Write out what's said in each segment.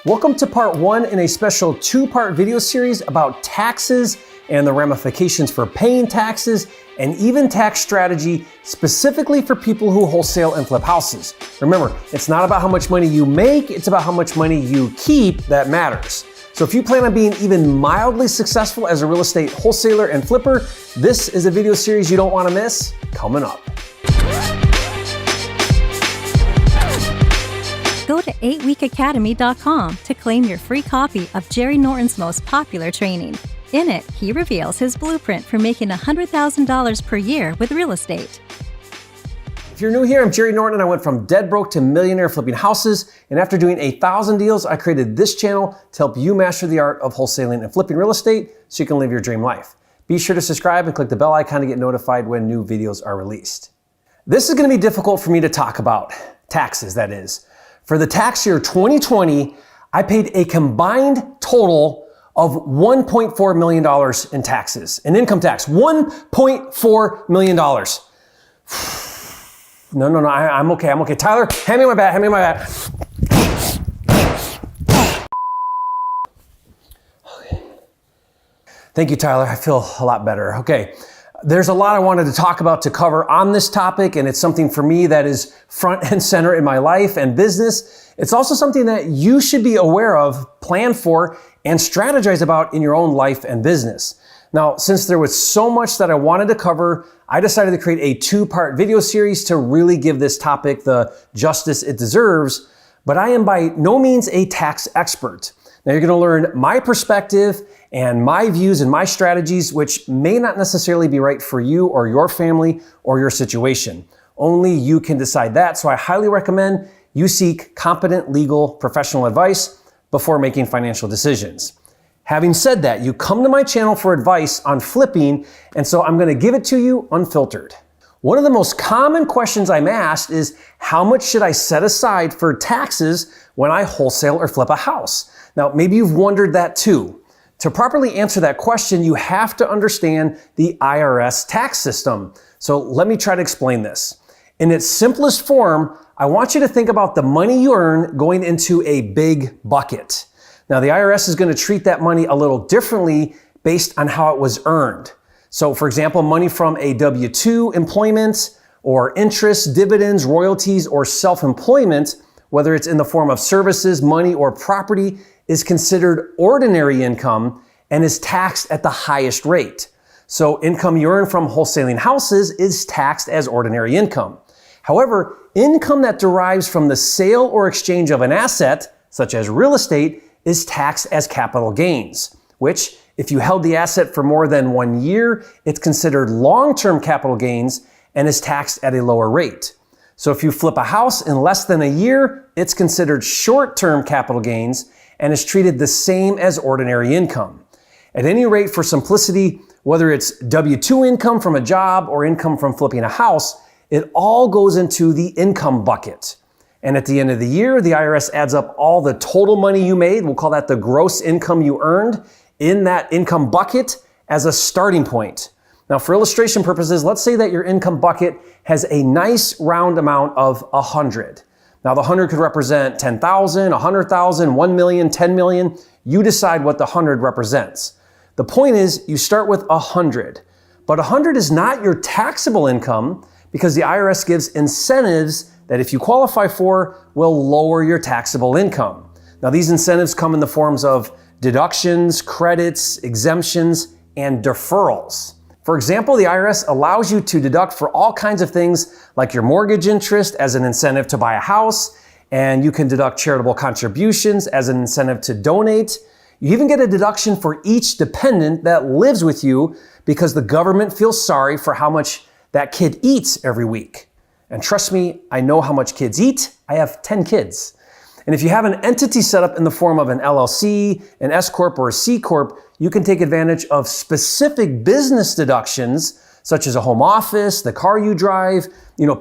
Welcome to part one in a special two-part video series about taxes and the ramifications for paying taxes and even tax strategy specifically for people who wholesale and flip houses. Remember, it's not about how much money you make, it's about how much money you keep that matters. So if you plan on being even mildly successful as a real estate wholesaler and flipper, this is a video series you don't want to miss coming up. Go to 8weekacademy.com to claim your free copy of Jerry Norton's most popular training. In it, he reveals his blueprint for making $100,000 per year with real estate. If you're new here, I'm Jerry Norton and I went from dead broke to millionaire flipping houses. And after doing 1,000 deals, I created this channel to help you master the art of wholesaling and flipping real estate so you can live your dream life. Be sure to subscribe and click the bell icon to get notified when new videos are released. This is going to be difficult for me to talk about. Taxes, that is. For the tax year 2020, I paid a combined total of $1.4 million in taxes, in income tax, $1.4 million. No, I'm okay. Tyler, hand me my bat. Okay. Thank you, Tyler. I feel a lot better. Okay. There's a lot I wanted to talk about to cover on this topic, and it's something for me that is front and center in my life and business. It's also something that you should be aware of, plan for, and strategize about in your own life and business. Now, since there was so much that I wanted to cover, I decided to create a two-part video series to really give this topic the justice it deserves, but I am by no means a tax expert. Now, you're going to learn my perspective and my views and my strategies, which may not necessarily be right for you or your family or your situation. Only you can decide that, so I highly recommend you seek competent legal professional advice before making financial decisions. Having said that, you come to my channel for advice on flipping, and so I'm going to give it to you unfiltered. One of the most common questions I'm asked is, how much should I set aside for taxes when I wholesale or flip a house? Now, maybe you've wondered that too. To properly answer that question, you have to understand the IRS tax system. So let me try to explain this. In its simplest form, I want you to think about the money you earn going into a big bucket. Now, the IRS is going to treat that money a little differently based on how it was earned. So, for example, money from a W-2 employment or interest, dividends, royalties, or self-employment, whether it's in the form of services, money, or property, is considered ordinary income and is taxed at the highest rate. So income you earn from wholesaling houses is taxed as ordinary income. However, income that derives from the sale or exchange of an asset, such as real estate, is taxed as capital gains, which, if you held the asset for more than 1 year, it's considered long-term capital gains and is taxed at a lower rate. So if you flip a house in less than a year, it's considered short-term capital gains and is treated the same as ordinary income. At any rate, for simplicity, whether it's W-2 income from a job or income from flipping a house, it all goes into the income bucket. And at the end of the year, the IRS adds up all the total money you made, we'll call that the gross income you earned, in that income bucket as a starting point. Now, for illustration purposes, let's say that your income bucket has a nice round amount of 100. Now, the 100 could represent 10,000, 100,000, 1 million, 10 million. You decide what the 100 represents. The point is, you start with 100. But 100 is not your taxable income because the IRS gives incentives that, if you qualify for, will lower your taxable income. Now, these incentives come in the forms of deductions, credits, exemptions, and deferrals. For example, the IRS allows you to deduct for all kinds of things like your mortgage interest as an incentive to buy a house, and you can deduct charitable contributions as an incentive to donate. You even get a deduction for each dependent that lives with you because the government feels sorry for how much that kid eats every week. And trust me, I know how much kids eat. I have 10 kids. And if you have an entity set up in the form of an LLC, an S Corp, or a C Corp, you can take advantage of specific business deductions, such as a home office, the car you drive,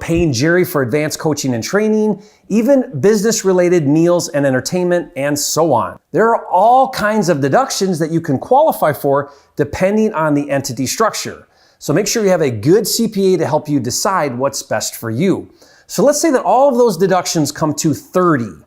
paying Jerry for advanced coaching and training, even business-related meals and entertainment, and so on. There are all kinds of deductions that you can qualify for depending on the entity structure. So make sure you have a good CPA to help you decide what's best for you. So let's say that all of those deductions come to 30.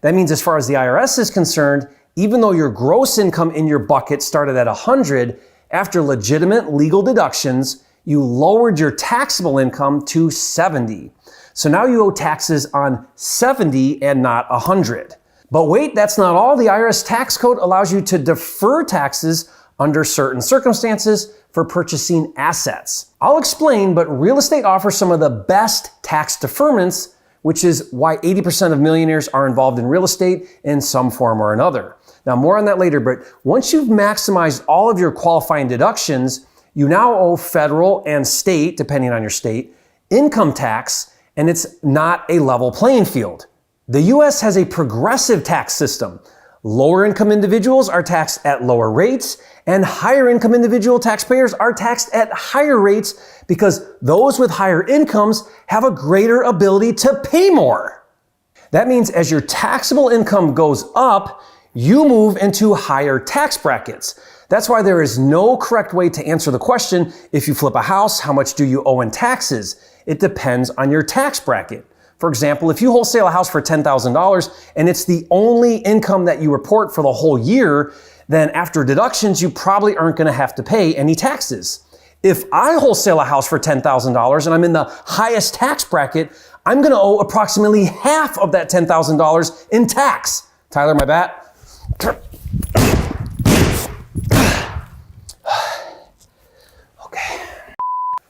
That means as far as the IRS is concerned, even though your gross income in your bucket started at 100, after legitimate legal deductions, you lowered your taxable income to 70. So now you owe taxes on 70 and not 100. But wait, that's not all. The IRS tax code allows you to defer taxes under certain circumstances for purchasing assets. I'll explain, but real estate offers some of the best tax deferments, which is why 80% of millionaires are involved in real estate in some form or another. Now, more on that later, but once you've maximized all of your qualifying deductions, you now owe federal and state, depending on your state, income tax, and it's not a level playing field. The US has a progressive tax system. Lower income individuals are taxed at lower rates, and higher income individual taxpayers are taxed at higher rates because those with higher incomes have a greater ability to pay more. That means as your taxable income goes up, you move into higher tax brackets. That's why there is no correct way to answer the question, if you flip a house, how much do you owe in taxes? It depends on your tax bracket. For example, if you wholesale a house for $10,000 and it's the only income that you report for the whole year, then after deductions, you probably aren't going to have to pay any taxes. If I wholesale a house for $10,000 and I'm in the highest tax bracket, I'm going to owe approximately half of that $10,000 in tax. Tyler, my bat. Okay.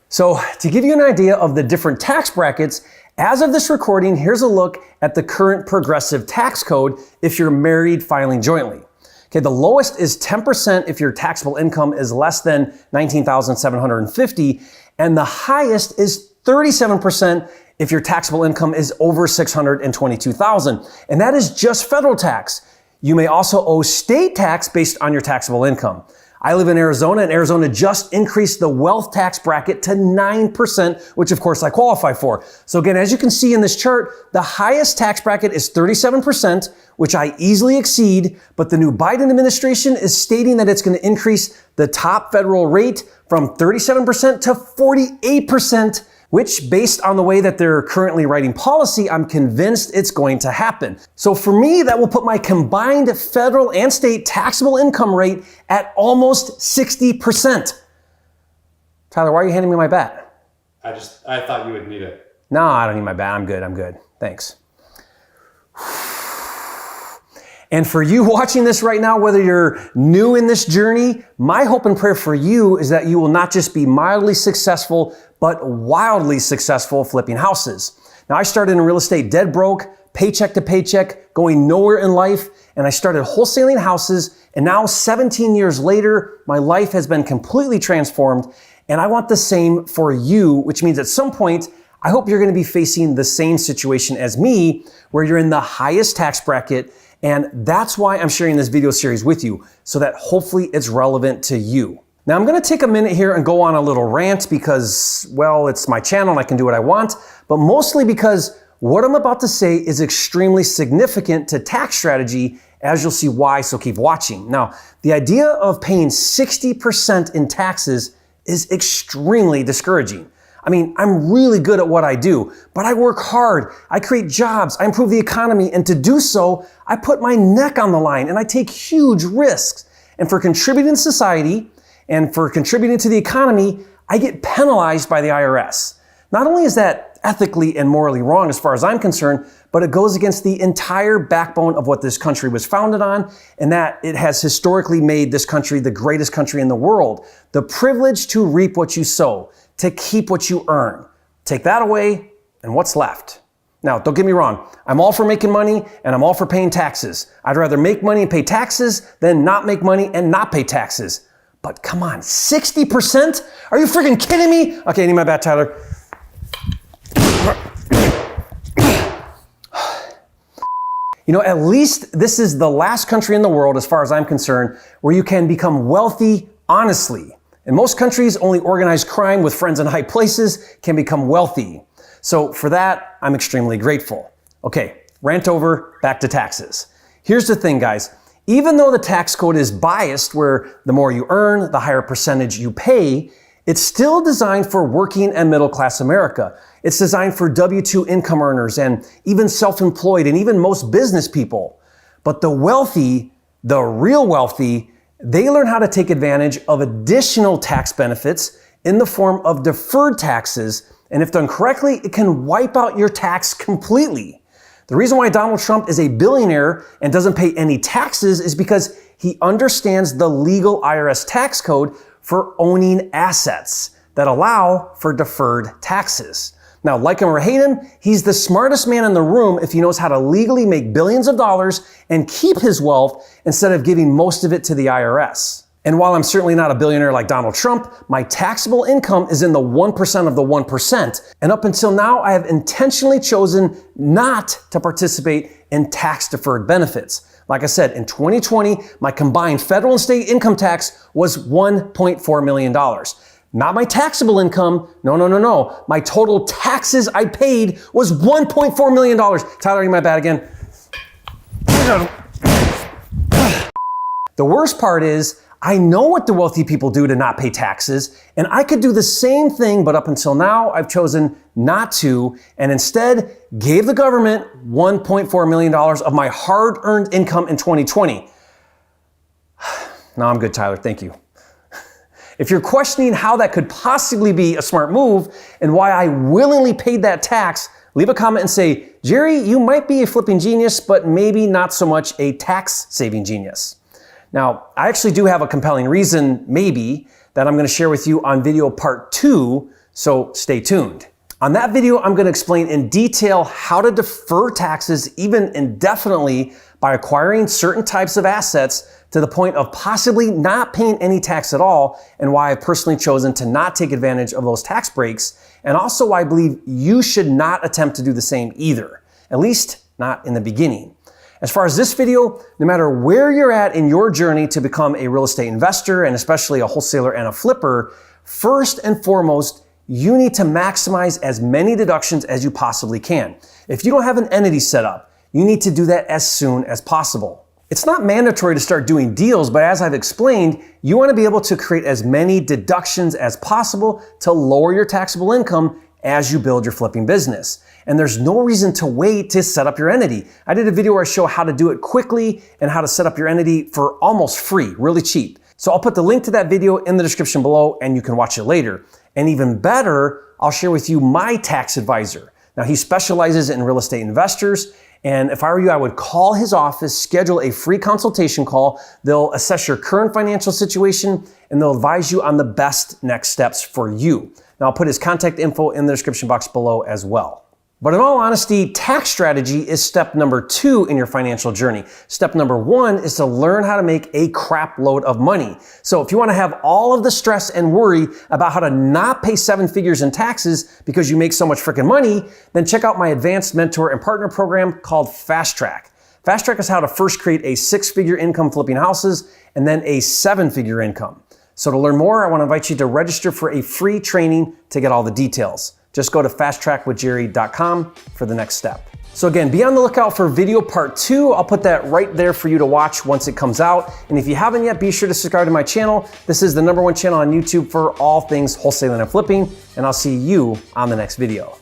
So to give you an idea of the different tax brackets, as of this recording, here's a look at the current progressive tax code if you're married filing jointly. Okay, the lowest is 10% if your taxable income is less than $19,750, and the highest is 37% if your taxable income is over $622,000. And that is just federal tax. You may also owe state tax based on your taxable income. I live in Arizona, and Arizona just increased the wealth tax bracket to 9%, which of course I qualify for. So again, as you can see in this chart, the highest tax bracket is 37%, which I easily exceed, but the new Biden administration is stating that it's going to increase the top federal rate from 37% to 48%, which based on the way that they're currently writing policy, I'm convinced it's going to happen. So for me, that will put my combined federal and state taxable income rate at almost 60%. Tyler, why are you handing me my bat? I thought you would need it. No, I don't need my bat. I'm good. Thanks. And for you watching this right now, whether you're new in this journey, my hope and prayer for you is that you will not just be mildly successful, but wildly successful flipping houses. Now, I started in real estate dead broke, paycheck to paycheck, going nowhere in life, and I started wholesaling houses, and now 17 years later, my life has been completely transformed, and I want the same for you, which means at some point, I hope you're gonna be facing the same situation as me, where you're in the highest tax bracket, and that's why I'm sharing this video series with you, so that hopefully it's relevant to you. Now I'm gonna take a minute here and go on a little rant because, well, it's my channel and I can do what I want, but mostly because what I'm about to say is extremely significant to tax strategy, as you'll see why, so keep watching. Now, the idea of paying 60% in taxes is extremely discouraging. I mean, I'm really good at what I do, but I work hard, I create jobs, I improve the economy, and to do so, I put my neck on the line and I take huge risks. And for contributing to society and for contributing to the economy, I get penalized by the IRS. Not only is that ethically and morally wrong as far as I'm concerned, but it goes against the entire backbone of what this country was founded on, and that it has historically made this country the greatest country in the world. The privilege to reap what you sow, to keep what you earn. Take that away, and what's left? Now, don't get me wrong. I'm all for making money, and I'm all for paying taxes. I'd rather make money and pay taxes than not make money and not pay taxes. But come on, 60%? Are you freaking kidding me? Okay, I need my bat, Tyler. You know, at least this is the last country in the world, as far as I'm concerned, where you can become wealthy honestly. In most countries, only organized crime with friends in high places can become wealthy. So for that, I'm extremely grateful. Okay, rant over, back to taxes. Here's the thing, guys. Even though the tax code is biased, where the more you earn, the higher percentage you pay, It's still designed for working and middle class America. It's designed for W-2 income earners and even self-employed and even most business people. But the wealthy, the real wealthy, they learn how to take advantage of additional tax benefits in the form of deferred taxes. And if done correctly, it can wipe out your tax completely. The reason why Donald Trump is a billionaire and doesn't pay any taxes is because he understands the legal IRS tax code for owning assets that allow for deferred taxes. Now, like him or hate him, he's the smartest man in the room if he knows how to legally make billions of dollars and keep his wealth instead of giving most of it to the IRS. And while I'm certainly not a billionaire like Donald Trump, my taxable income is in the 1% of the 1%. And up until now, I have intentionally chosen not to participate in tax deferred benefits. Like I said, in 2020, my combined federal and state income tax was $1.4 million. Not my taxable income. No. My total taxes I paid was $1.4 million. Tyler, you my bad again. The worst part is, I know what the wealthy people do to not pay taxes, and I could do the same thing, but up until now, I've chosen not to, and instead gave the government $1.4 million of my hard-earned income in 2020. No, I'm good, Tyler. Thank you. If you're questioning how that could possibly be a smart move and why I willingly paid that tax, leave a comment and say, Jerry, you might be a flipping genius, but maybe not so much a tax-saving genius. Now, I actually do have a compelling reason, maybe, that I'm going to share with you on video part 2, so stay tuned. On that video, I'm going to explain in detail how to defer taxes even indefinitely by acquiring certain types of assets to the point of possibly not paying any tax at all, and why I've personally chosen to not take advantage of those tax breaks, and also why I believe you should not attempt to do the same either, at least not in the beginning. As far as this video, no matter where you're at in your journey to become a real estate investor, and especially a wholesaler and a flipper, first and foremost, you need to maximize as many deductions as you possibly can. If you don't have an entity set up, you need to do that as soon as possible. It's not mandatory to start doing deals, but as I've explained, you want to be able to create as many deductions as possible to lower your taxable income as you build your flipping business. And there's no reason to wait to set up your entity. I did a video where I show how to do it quickly and how to set up your entity for almost free, really cheap. So I'll put the link to that video in the description below and you can watch it later. And even better, I'll share with you my tax advisor. Now, he specializes in real estate investors, and if I were you, I would call his office, schedule a free consultation call. They'll assess your current financial situation and they'll advise you on the best next steps for you. Now, I'll put his contact info in the description box below as well. But in all honesty, tax strategy is step number 2 in your financial journey. Step number 1 is to learn how to make a crap load of money. So if you want to have all of the stress and worry about how to not pay 7 figures in taxes because you make so much freaking money, then check out my advanced mentor and partner program called Fast Track. Fast Track is how to first create a 6-figure income flipping houses and then a 7-figure income. So to learn more, I want to invite you to register for a free training to get all the details. Just go to fasttrackwithjerry.com for the next step. So again, be on the lookout for video part 2. I'll put that right there for you to watch once it comes out. And if you haven't yet, be sure to subscribe to my channel. This is the #1 channel on YouTube for all things wholesaling and flipping. And I'll see you on the next video.